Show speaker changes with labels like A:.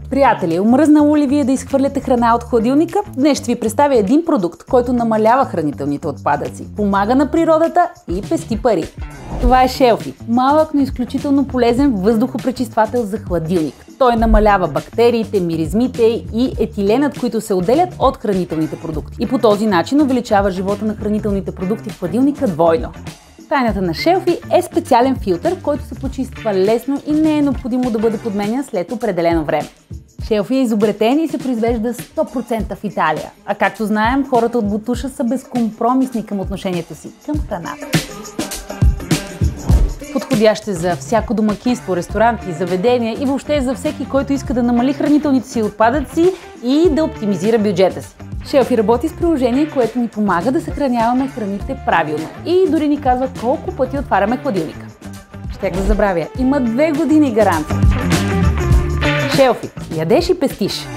A: Приятели, омръзнало ли ви е да изхвърляте храна от хладилника? Днес ще ви представя един продукт, който намалява хранителните отпадъци, помага на природата и пести пари. Това е Shelfie. Малък, но изключително полезен въздухопречиствател за хладилник. Той намалява бактериите, миризмите и етиленът, които се отделят от хранителните продукти. И по този начин увеличава живота на хранителните продукти в хладилника двойно. Тайната на Shelfie е специален филтър, който се почиства лесно и не е необходимо да бъде подменян след определено време. Shelfie е изобретен и се произвежда 100% в Италия. А както знаем, хората от Бутуша са безкомпромисни към отношението си към храната. Подходящ е за всяко домакинство, ресторанти, заведения и въобще за всеки, който иска да намали хранителните си отпадъци и да оптимизира бюджета си. Shelfie работи с приложение, което ни помага да съхраняваме храните правилно и дори ни казва колко пъти отваряме хладилника. Щях да забравя, има 2 години гаранция. Shelfie. Ядеш и пестиш!